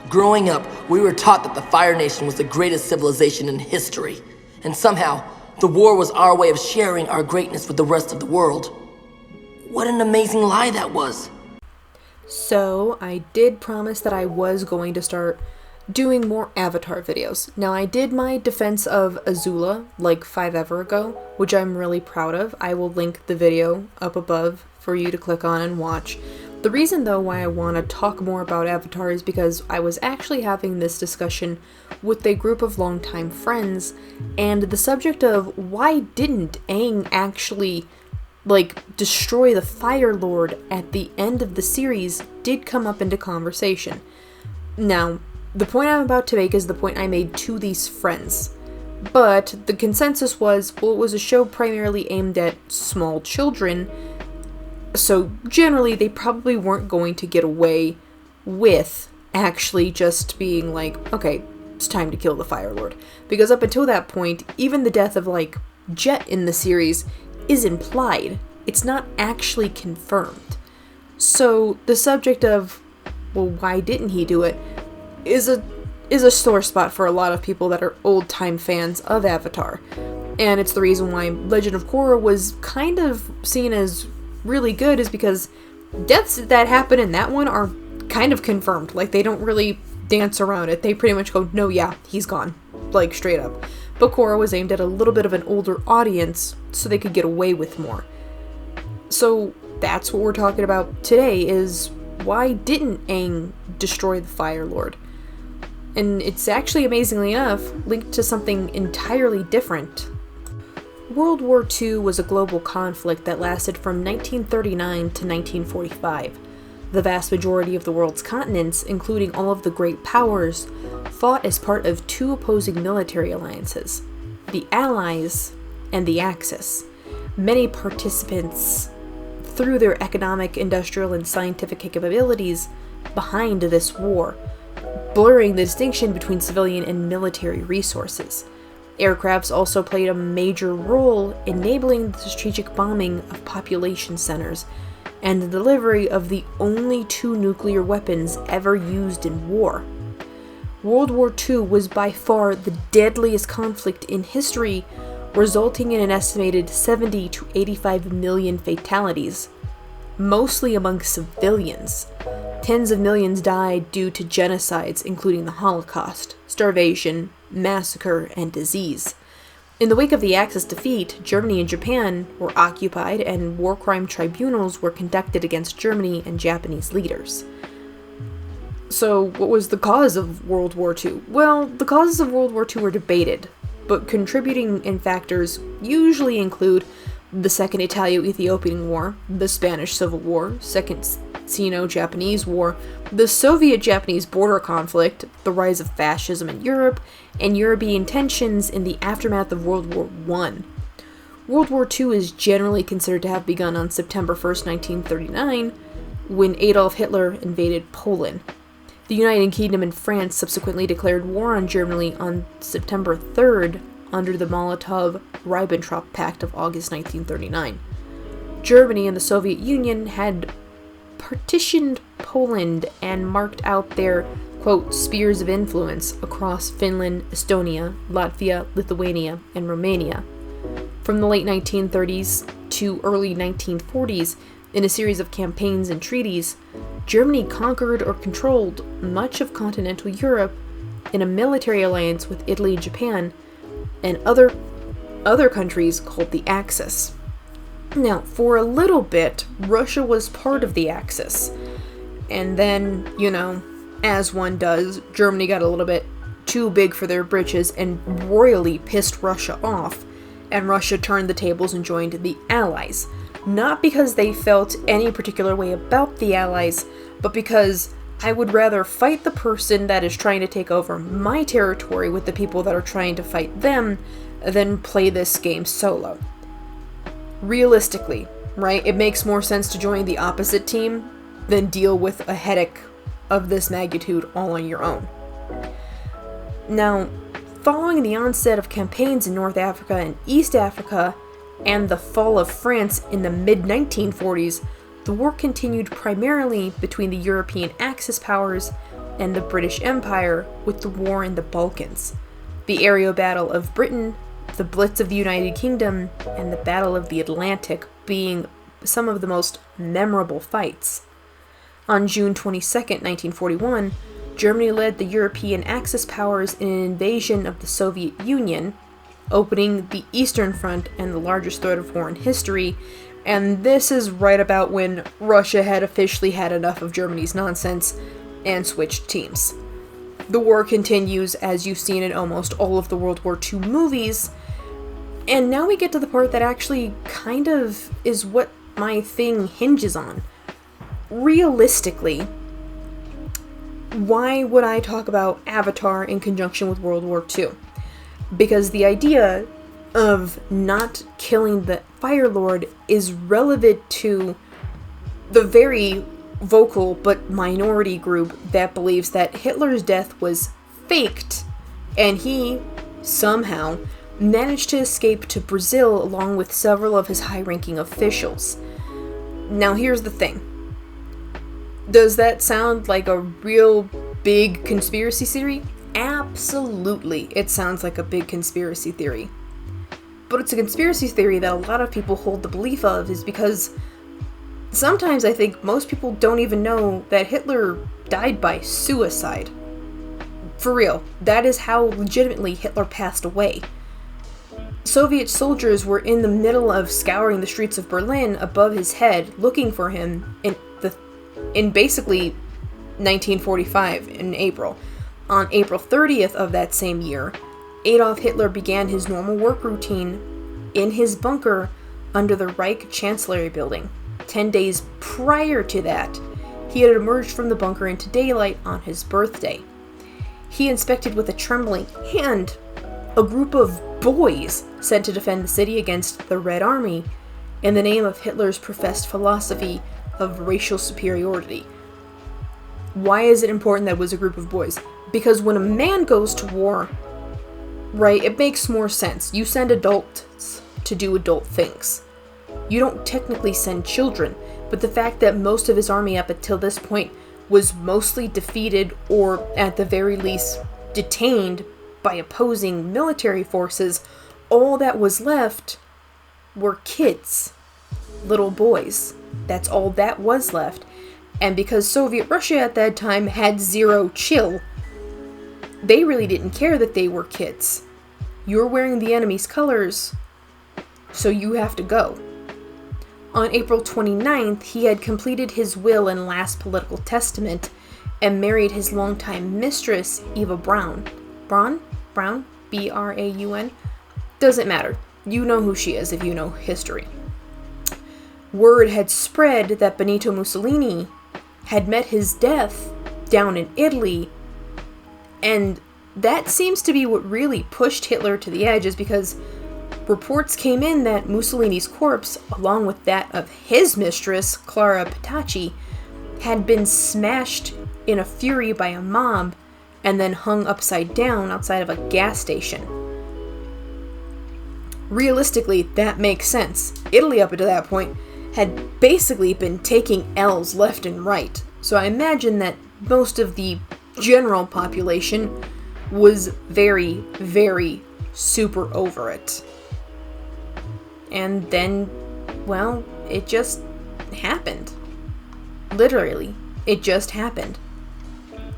Growing up, we were taught that the Fire Nation was the greatest civilization in history. And somehow, the war was our way of sharing our greatness with the rest of the world. What an amazing lie that was. So, I did promise that I was going to start doing more Avatar videos. Now, I did my defense of Azula like 5 ever ago, which I'm really proud of. I will link the video up above for you to click on and watch. The reason, though, why I want to talk more about Avatar is because I was actually having this discussion with a group of longtime friends, and the subject of why didn't Aang actually destroy the Fire Lord at the end of the series did come up into conversation. Now, the point I'm about to make is the point I made to these friends. But the consensus was, well, it was a show primarily aimed at small children, so generally they probably weren't going to get away with actually just being like, okay, it's time to kill the Fire Lord. Because up until that point, even the death of, Jet in the series is implied. It's not actually confirmed. So the subject of, well, why didn't he do it, is a sore spot for a lot of people that are old-time fans of Avatar. And it's the reason why Legend of Korra was kind of seen as really good, is because deaths that happen in that one are kind of confirmed. They don't really dance around it. They pretty much go, no, yeah, he's gone. Straight up. But Korra was aimed at a little bit of an older audience, so they could get away with more. So that's what we're talking about today, is why didn't Aang destroy the Fire Lord? And it's actually, amazingly enough, linked to something entirely different. World War II was a global conflict that lasted from 1939 to 1945. The vast majority of the world's continents, including all of the great powers, fought as part of 2 opposing military alliances, the Allies and the Axis. Many participants threw their economic, industrial, and scientific capabilities behind this war, blurring the distinction between civilian and military resources. Aircrafts also played a major role enabling the strategic bombing of population centers and the delivery of the only 2 nuclear weapons ever used in war. World War II was by far the deadliest conflict in history, resulting in an estimated 70 to 85 million fatalities, mostly among civilians. Tens of millions died due to genocides, including the Holocaust, starvation, massacre, and disease. In the wake of the Axis defeat, Germany and Japan were occupied, and war crime tribunals were conducted against Germany and Japanese leaders. So, what was the cause of World War II? Well, the causes of World War II were debated, but contributing factors usually include the Second Italo-Ethiopian War, the Spanish Civil War, Second Sino-Japanese War, the Soviet-Japanese border conflict, the rise of fascism in Europe, and European tensions in the aftermath of World War I. World War II is generally considered to have begun on September 1st, 1939, when Adolf Hitler invaded Poland. The United Kingdom and France subsequently declared war on Germany on September 3rd under the Molotov-Ribbentrop Pact of August 1939. Germany and the Soviet Union had partitioned Poland and marked out their, quote, spheres of influence across Finland, Estonia, Latvia, Lithuania, and Romania. From the late 1930s to early 1940s, in a series of campaigns and treaties, Germany conquered or controlled much of continental Europe in a military alliance with Italy and Japan, and other countries called the Axis. Now, for a little bit, Russia was part of the Axis. And then, as one does, Germany got a little bit too big for their britches and royally pissed Russia off, and Russia turned the tables and joined the Allies. Not because they felt any particular way about the Allies, but because I would rather fight the person that is trying to take over my territory with the people that are trying to fight them than play this game solo. Realistically, right? It makes more sense to join the opposite team than deal with a headache of this magnitude all on your own. Now, following the onset of campaigns in North Africa and East Africa, and the fall of France in the mid-1940s, the war continued primarily between the European Axis powers and the British Empire with the war in the Balkans, the aerial battle of Britain, the Blitz of the United Kingdom, and the Battle of the Atlantic being some of the most memorable fights. On June 22nd, 1941, Germany led the European Axis powers in an invasion of the Soviet Union, opening the Eastern Front and the largest threat of war in history, and this is right about when Russia had officially had enough of Germany's nonsense and switched teams. The war continues, as you've seen in almost all of the World War II movies, and now we get to the part that actually kind of is what my thing hinges on. Realistically, why would I talk about Avatar in conjunction with World War II? Because the idea of not killing the Fire Lord is relevant to the very vocal but minority group that believes that Hitler's death was faked and he somehow managed to escape to Brazil along with several of his high-ranking officials. Now here's the thing. Does that sound like a real big conspiracy theory? Absolutely, it sounds like a big conspiracy theory. But it's a conspiracy theory that a lot of people hold the belief of is because sometimes I think most people don't even know that Hitler died by suicide. For real, that is how legitimately Hitler passed away. Soviet soldiers were in the middle of scouring the streets of Berlin above his head, looking for him in basically 1945 in April. On April 30th of that same year, Adolf Hitler began his normal work routine in his bunker under the Reich Chancellery building. 10 days prior to that, he had emerged from the bunker into daylight on his birthday. He inspected with a trembling hand a group of boys sent to defend the city against the Red Army in the name of Hitler's professed philosophy of racial superiority. Why is it important that it was a group of boys? Because when a man goes to war, right, it makes more sense. You send adults to do adult things. You don't technically send children, but the fact that most of his army up until this point was mostly defeated or at the very least detained by opposing military forces, all that was left were kids, little boys. That's all that was left. And because Soviet Russia at that time had zero chill, they really didn't care that they were kids. You're wearing the enemy's colors, so you have to go. On April 29th, he had completed his will and last political testament and married his longtime mistress, Eva Braun. Braun? B-R-A-U-N? Doesn't matter. You know who she is if you know history. Word had spread that Benito Mussolini had met his death down in Italy, and that seems to be what really pushed Hitler to the edge, is because reports came in that Mussolini's corpse, along with that of his mistress, Clara Petacci, had been smashed in a fury by a mob and then hung upside down outside of a gas station. Realistically, that makes sense. Italy, up until that point, had basically been taking L's left and right, so I imagine that most of the general population was very, very super over it. And then, well, it just happened. Literally, it just happened.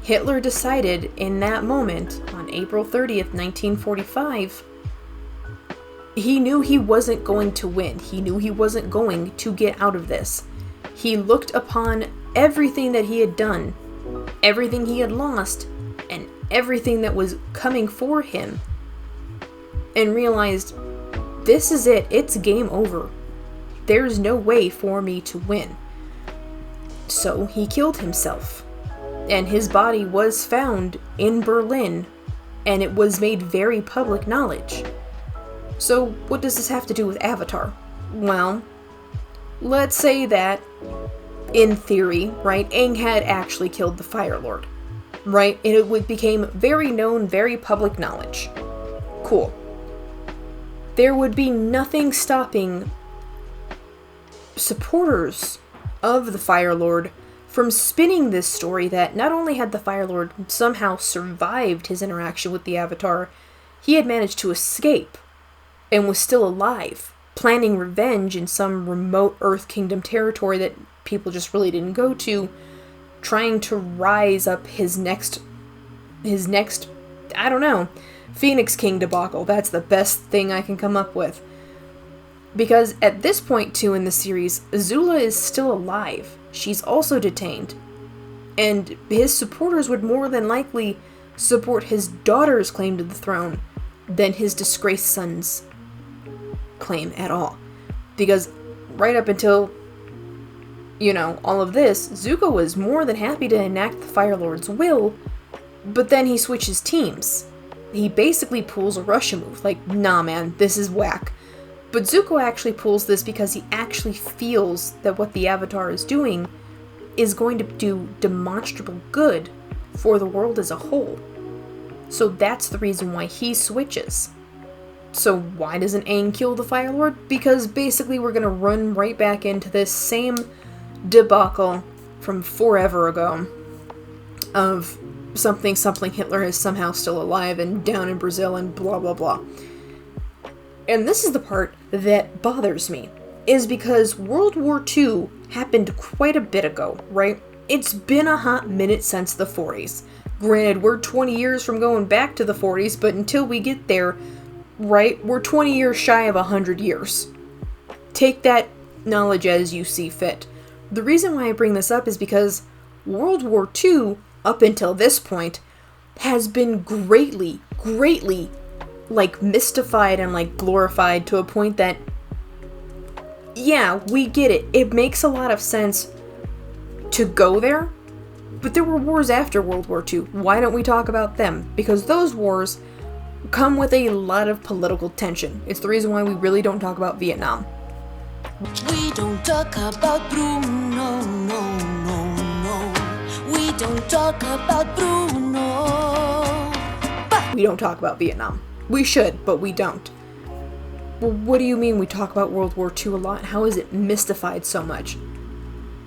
Hitler decided in that moment, on April 30th, 1945, he knew he wasn't going to win. He knew he wasn't going to get out of this. He looked upon everything that he had done, everything he had lost, and everything that was coming for him, and realized, this is it. It's game over. There's no way for me to win. So he killed himself. And his body was found in Berlin, and it was made very public knowledge. So what does this have to do with Avatar? Well, let's say that, in theory, right, Aang had actually killed the Fire Lord, right? And it became very known, very public knowledge. Cool. There would be nothing stopping supporters of the Fire Lord from spinning this story that not only had the Fire Lord somehow survived his interaction with the Avatar, he had managed to escape and was still alive, planning revenge in some remote Earth Kingdom territory that people just really didn't go to, trying to rise up his next, I don't know, Phoenix King debacle. That's the best thing I can come up with. Because at this point, too, in the series, Azula is still alive. She's also detained. And his supporters would more than likely support his daughter's claim to the throne than his disgraced son's claim at all. Because right up until, all of this, Zuko was more than happy to enact the Fire Lord's will, but then he switches teams. He basically pulls a Russia move, like, nah man, this is whack. But Zuko actually pulls this because he actually feels that what the Avatar is doing is going to do demonstrable good for the world as a whole. So that's the reason why he switches. So why doesn't Aang kill the Fire Lord? Because basically we're going to run right back into this same debacle from forever ago of something Hitler is somehow still alive and down in Brazil and blah blah blah. And this is the part that bothers me, is because World War II happened quite a bit ago, right? It's been a hot minute since the 40s. Granted, we're 20 years from going back to the 40s, but until we get there, right, we're 20 years shy of 100 years. Take that knowledge as you see fit. The reason why I bring this up is because World War II, up until this point, has been greatly, mystified and, glorified to a point that, yeah, we get it. It makes a lot of sense to go there, but there were wars after World War II. Why don't we talk about them? Because those wars come with a lot of political tension. It's the reason why we really don't talk about Vietnam. We don't talk about Bruno, no. We don't talk about Bruno. But we don't talk about Vietnam. We should, but we don't. Well, what do you mean we talk about World War II a lot? How is it mystified so much?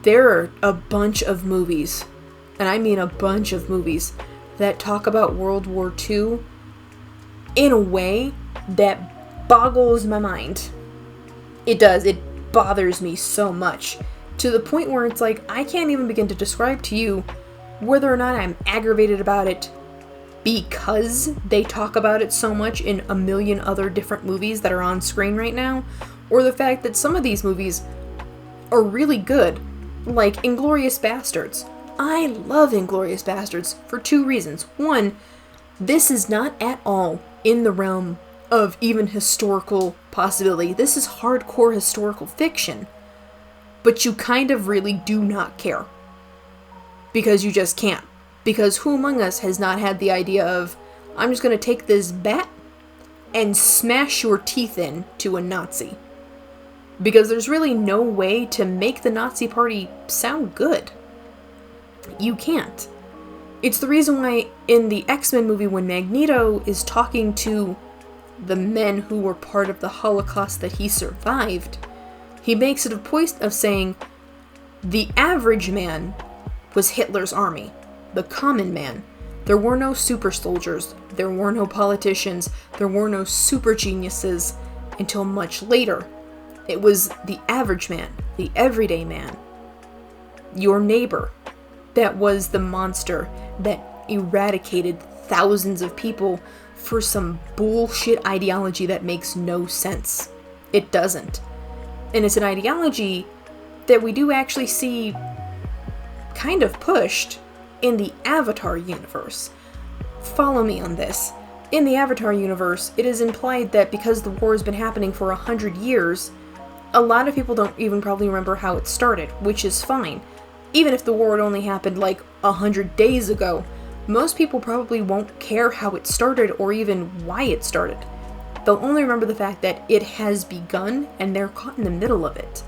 There are a bunch of movies, and I mean a bunch of movies, that talk about World War II in a way that boggles my mind. It does. It bothers me so much. To the point where it's like, I can't even begin to describe to you whether or not I'm aggravated about it because they talk about it so much in a million other different movies that are on screen right now, or the fact that some of these movies are really good, like Inglourious Basterds. I love Inglourious Basterds for two reasons. One, this is not at all in the realm of even historical possibility. This is hardcore historical fiction, but you kind of really do not care. Because you just can't. Because who among us has not had the idea of, I'm just going to take this bat and smash your teeth in to a Nazi? Because there's really no way to make the Nazi party sound good. You can't. It's the reason why in the X-Men movie, when Magneto is talking to the men who were part of the Holocaust that he survived, he makes it a point of saying the average man was Hitler's army. The common man. There were no super soldiers, there were no politicians, there were no super geniuses until much later. It was the average man, the everyday man, your neighbor, that was the monster that eradicated thousands of people for some bullshit ideology that makes no sense. It doesn't. And it's an ideology that we do actually see kind of pushed in the Avatar universe. Follow me on this. In the Avatar universe, it is implied that because the war has been happening for 100 years, a lot of people don't even probably remember how it started, which is fine. Even if the war had only happened 100 days ago, most people probably won't care how it started or even why it started. They'll only remember the fact that it has begun and they're caught in the middle of it.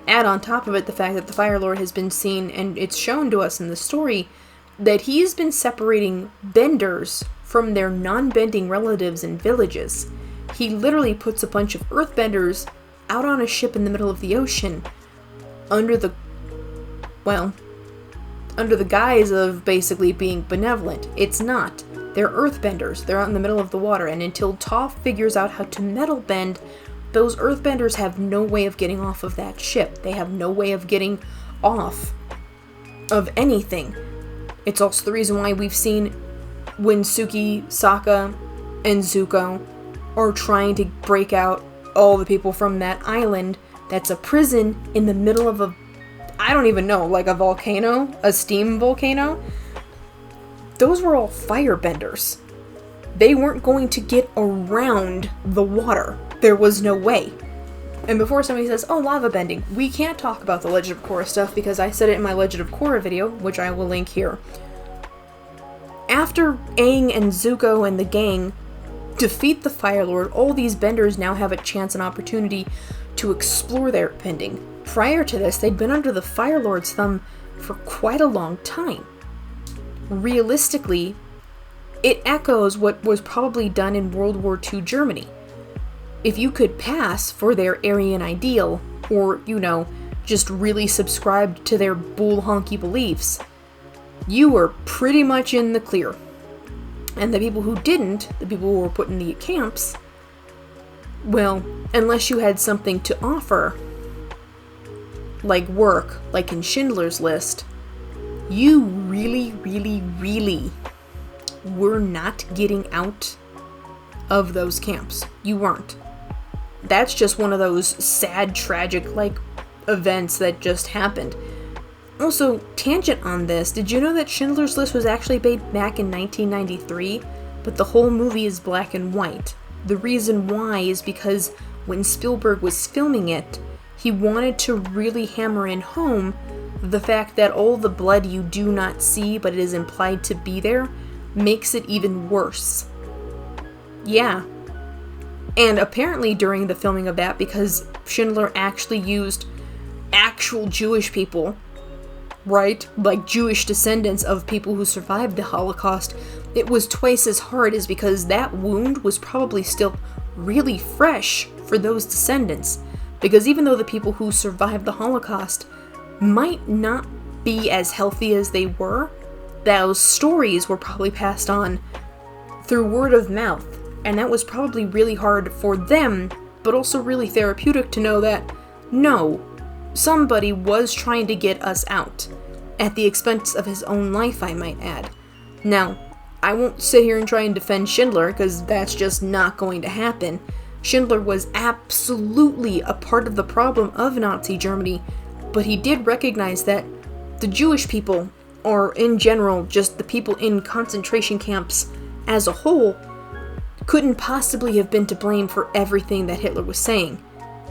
Add on top of it the fact that the Fire Lord has been seen, and it's shown to us in the story, that he's been separating benders from their non-bending relatives in villages. He literally puts a bunch of earthbenders out on a ship in the middle of the ocean under the, under the guise of basically being benevolent. It's not. They're earthbenders. They're out in the middle of the water, and until Toph figures out how to metal bend, those earthbenders have no way of getting off of that ship. They have no way of getting off of anything. It's also the reason why we've seen when Suki, Sokka, and Zuko are trying to break out all the people from that island that's a prison in the middle of a, I don't even know, like a volcano, a steam volcano. Those were all firebenders. They weren't going to get around the water. There was no way. And before somebody says, oh, lava bending, we can't talk about the Legend of Korra stuff because I said it in my Legend of Korra video, which I will link here. After Aang and Zuko and the gang defeat the Fire Lord, all these benders now have a chance and opportunity to explore their bending. Prior to this, they'd been under the Fire Lord's thumb for quite a long time. Realistically, it echoes what was probably done in World War II Germany. If you could pass for their Aryan ideal, or, just really subscribed to their bull honky beliefs, you were pretty much in the clear. And the people who didn't, the people who were put in the camps, well, unless you had something to offer, like work, like in Schindler's List, you really, really, really were not getting out of those camps. You weren't. That's just one of those sad, tragic, events that just happened. Also, tangent on this, did you know that Schindler's List was actually made back in 1993, but the whole movie is black and white? The reason why is because when Spielberg was filming it, he wanted to really hammer in home the fact that all the blood you do not see, but it is implied to be there, makes it even worse. Yeah. And apparently during the filming of that, because Schindler actually used actual Jewish people, right? Like Jewish descendants of people who survived the Holocaust, it was twice as hard, is because that wound was probably still really fresh for those descendants. Because even though the people who survived the Holocaust might not be as healthy as they were, those stories were probably passed on through word of mouth. And that was probably really hard for them, but also really therapeutic to know that, no, somebody was trying to get us out. At the expense of his own life, I might add. Now, I won't sit here and try and defend Schindler, because that's just not going to happen. Schindler was absolutely a part of the problem of Nazi Germany, but he did recognize that the Jewish people, or in general, just the people in concentration camps as a whole, couldn't possibly have been to blame for everything that Hitler was saying.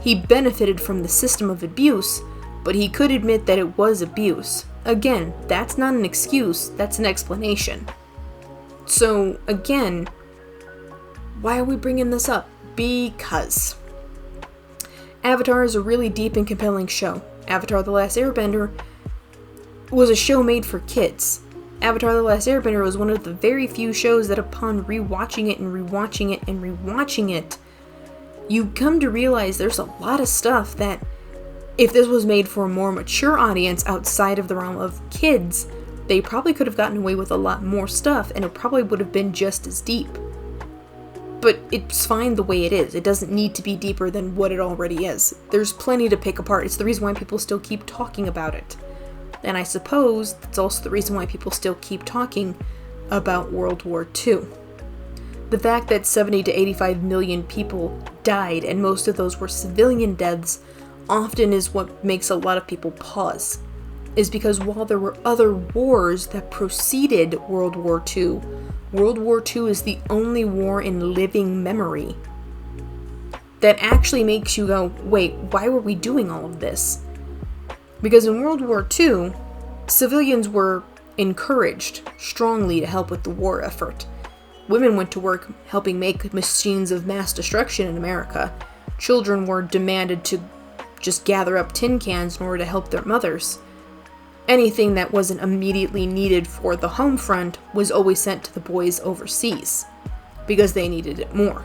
He benefited from the system of abuse, but he could admit that it was abuse. Again, that's not an excuse, that's an explanation. So, again, why are we bringing this up? Because Avatar is a really deep and compelling show. Avatar: The Last Airbender was a show made for kids. Avatar: The Last Airbender was one of the very few shows that upon rewatching it and rewatching it and rewatching it, you come to realize there's a lot of stuff that, if this was made for a more mature audience outside of the realm of kids, they probably could have gotten away with a lot more stuff, and it probably would have been just as deep. But it's fine the way it is. It doesn't need to be deeper than what it already is. There's plenty to pick apart. It's the reason why people still keep talking about it. And I suppose that's also the reason why people still keep talking about World War II. The fact that 70 to 85 million people died, and most of those were civilian deaths, often is what makes a lot of people pause. Is because while there were other wars that preceded World War II, World War II is the only war in living memory that actually makes you go, wait, why were we doing all of this? Because in World War II, civilians were encouraged strongly to help with the war effort. Women went to work helping make machines of mass destruction in America. Children were demanded to just gather up tin cans in order to help their mothers. Anything that wasn't immediately needed for the home front was always sent to the boys overseas, because they needed it more.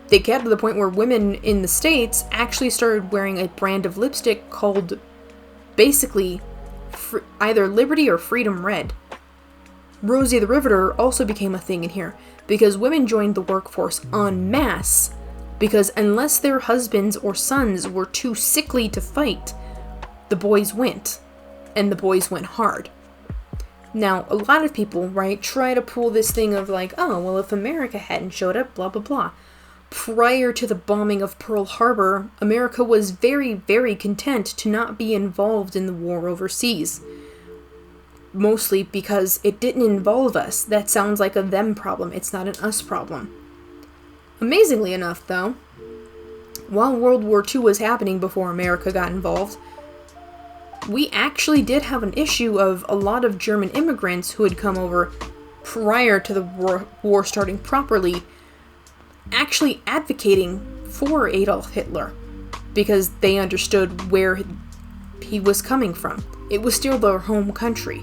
They got to the point where women in the States actually started wearing a brand of lipstick called, basically, either Liberty or Freedom Red. Rosie the Riveter also became a thing in here because women joined the workforce en masse, because unless their husbands or sons were too sickly to fight, the boys went, and the boys went hard. Now, a lot of people, right, try to pull this thing of like, oh, well, if America hadn't showed up, blah, blah, blah. Prior to the bombing of Pearl Harbor, America was very, very content to not be involved in the war overseas. Mostly because it didn't involve us. That sounds like a them problem. It's not an us problem. Amazingly enough, though, while World War II was happening before America got involved, we actually did have an issue of a lot of German immigrants who had come over prior to the war starting properly, actually advocating for Adolf Hitler, because they understood where he was coming from. It was still their home country,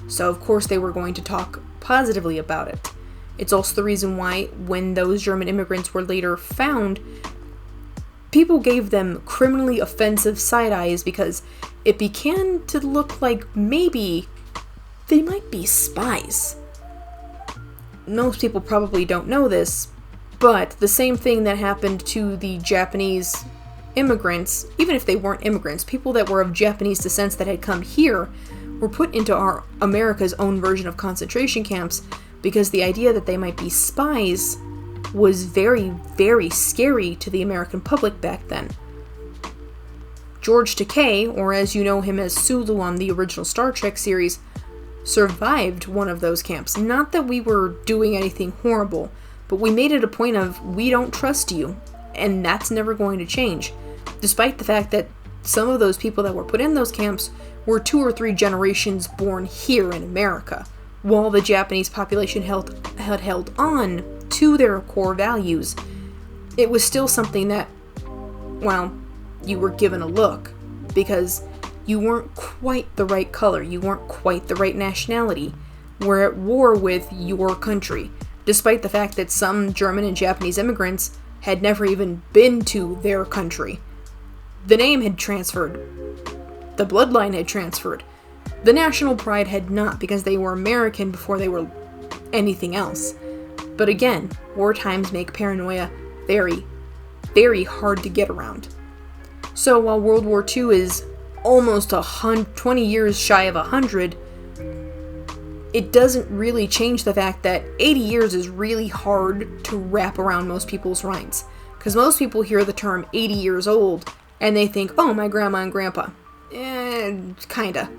so of course they were going to talk positively about it. It's also the reason why, when those German immigrants were later found, people gave them criminally offensive side eyes because it began to look like maybe they might be spies. Most people probably don't know this, but the same thing that happened to the Japanese immigrants, even if they weren't immigrants, people that were of Japanese descent that had come here, were put into America's own version of concentration camps because the idea that they might be spies was very, very scary to the American public back then. George Takei, or as you know him as Sulu on the original Star Trek series, survived one of those camps. Not that we were doing anything horrible, but we made it a point of, we don't trust you, and that's never going to change. Despite the fact that some of those people that were put in those camps were 2 or 3 generations born here in America, while the Japanese population had held on to their core values. It was still something that, well, you were given a look, because you weren't quite the right color, you weren't quite the right nationality, were at war with your country, despite the fact that some German and Japanese immigrants had never even been to their country. The name had transferred, the bloodline had transferred, the national pride had not, because they were American before they were anything else. But again, war times make paranoia very, very hard to get around. So while World War II is almost 20 years shy of 100, it doesn't really change the fact that 80 years is really hard to wrap around most people's minds. Because most people hear the term 80 years old, and they think, oh, my grandma and grandpa. Kinda.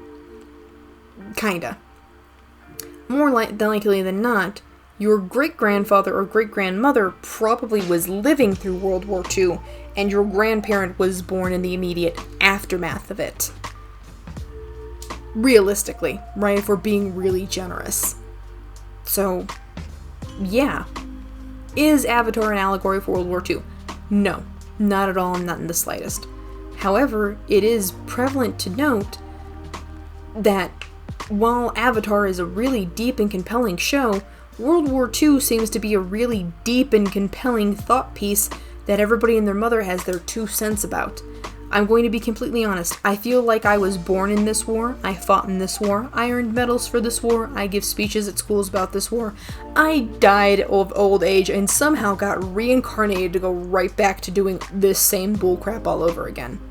More likely than not, your great-grandfather or great-grandmother probably was living through World War II, and your grandparent was born in the immediate aftermath of it. Realistically, right, if we're being really generous. So, yeah. Is Avatar an allegory for World War II? No, not at all, not in the slightest. However, it is prevalent to note that while Avatar is a really deep and compelling show, World War II seems to be a really deep and compelling thought piece that everybody and their mother has their 2 cents about. I'm going to be completely honest. I feel like I was born in this war. I fought in this war. I earned medals for this war. I give speeches at schools about this war. I died of old age and somehow got reincarnated to go right back to doing this same bullcrap all over again.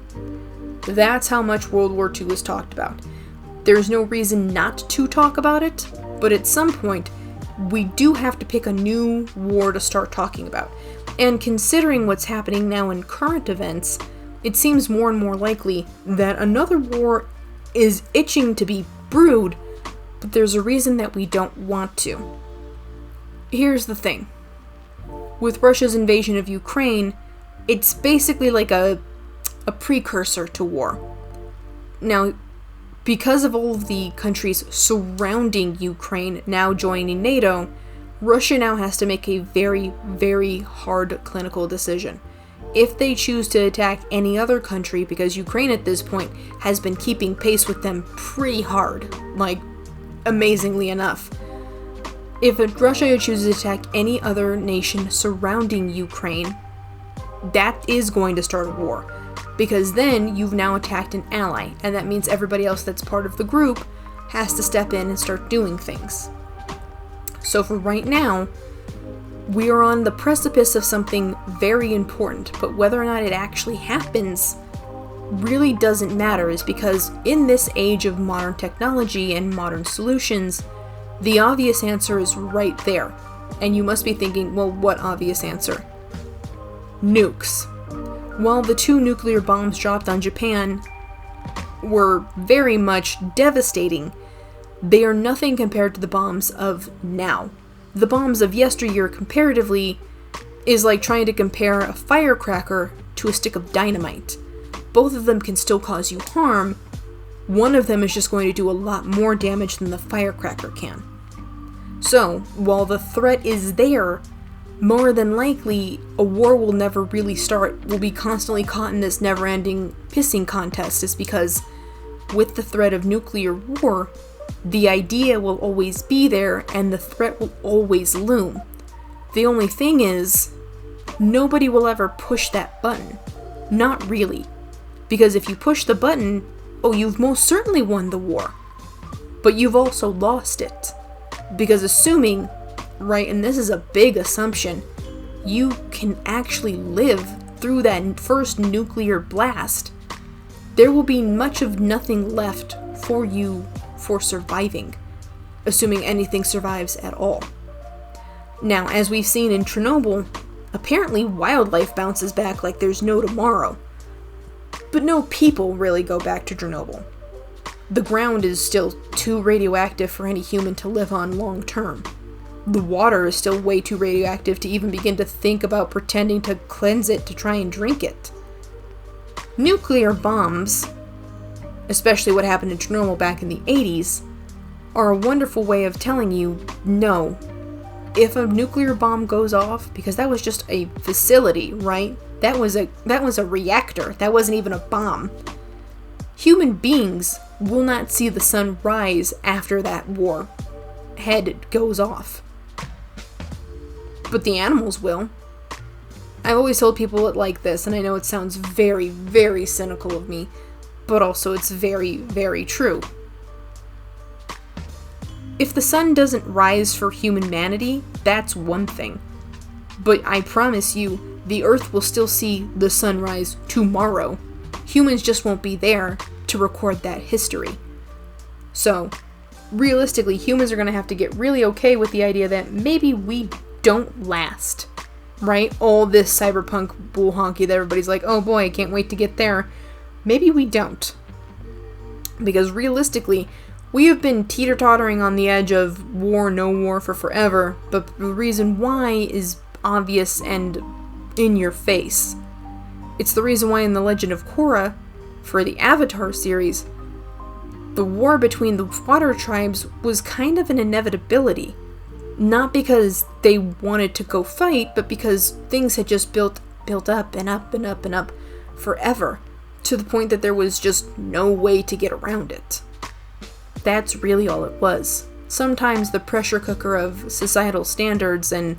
That's how much World War II is talked about. There's no reason not to talk about it, but at some point, we do have to pick a new war to start talking about. And considering what's happening now in current events, it seems more and more likely that another war is itching to be brewed, but there's a reason that we don't want to. Here's the thing. With Russia's invasion of Ukraine, it's basically like a precursor to war. Now, because of all of the countries surrounding Ukraine now joining NATO, Russia now has to make a very, very hard clinical decision. If they choose to attack any other country, because Ukraine at this point has been keeping pace with them pretty hard, like, amazingly enough. If Russia chooses to attack any other nation surrounding Ukraine, that is going to start a war. because then you've now attacked an ally, and that means everybody else that's part of the group has to step in and start doing things. So for right now, we are on the precipice of something very important, but whether or not it actually happens really doesn't matter, is because in this age of modern technology and modern solutions, the obvious answer is right there. And you must be thinking, well, what obvious answer? Nukes. While the 2 nuclear bombs dropped on Japan were very much devastating, they are nothing compared to the bombs of now. The bombs of yesteryear, comparatively, is like trying to compare a firecracker to a stick of dynamite. Both of them can still cause you harm. One of them is just going to do a lot more damage than the firecracker can. So, while the threat is there, more than likely, a war will never really start. We'll be constantly caught in this never-ending pissing contest, is because with the threat of nuclear war, the idea will always be there and the threat will always loom. The only thing is, nobody will ever push that button. Not really. Because if you push the button, oh, you've most certainly won the war. But you've also lost it. Because assuming, right, and this is a big assumption, you can actually live through that first nuclear blast, there will be much of nothing left for you for surviving, assuming anything survives at all. Now, as we've seen in Chernobyl, apparently wildlife bounces back like there's no tomorrow. But no people really go back to Chernobyl. The ground is still too radioactive for any human to live on long term. The water is still way too radioactive to even begin to think about pretending to cleanse it to try and drink it. Nuclear bombs, especially what happened in Chernobyl back in the 80s, are a wonderful way of telling you, no, if a nuclear bomb goes off, because that was just a facility, right? That was a reactor. That wasn't even a bomb. Human beings will not see the sun rise after that war head goes off. But the animals will. I've always told people it like this, and I know it sounds very, very cynical of me, but also it's very, very true. If the sun doesn't rise for humanity, that's one thing. But I promise you, the Earth will still see the sunrise tomorrow. Humans just won't be there to record that history. So, realistically, humans are going to have to get really okay with the idea that maybe we don't last. Right? All this cyberpunk bull honky that everybody's like, oh boy, I can't wait to get there. Maybe we don't. Because realistically, we have been teeter-tottering on the edge of war, no war for forever, but the reason why is obvious and in your face. It's the reason why in The Legend of Korra, for the Avatar series, the war between the water tribes was kind of an inevitability. Not because they wanted to go fight, but because things had just built up and up and up and up forever, to the point that there was just no way to get around it. That's really all it was. Sometimes the pressure cooker of societal standards and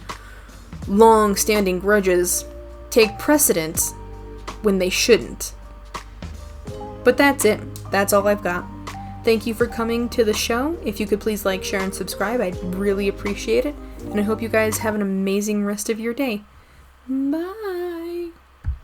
long-standing grudges take precedence when they shouldn't. But that's it. That's all I've got. Thank you for coming to the show. If you could please like, share, and subscribe, I'd really appreciate it. And I hope you guys have an amazing rest of your day. Bye!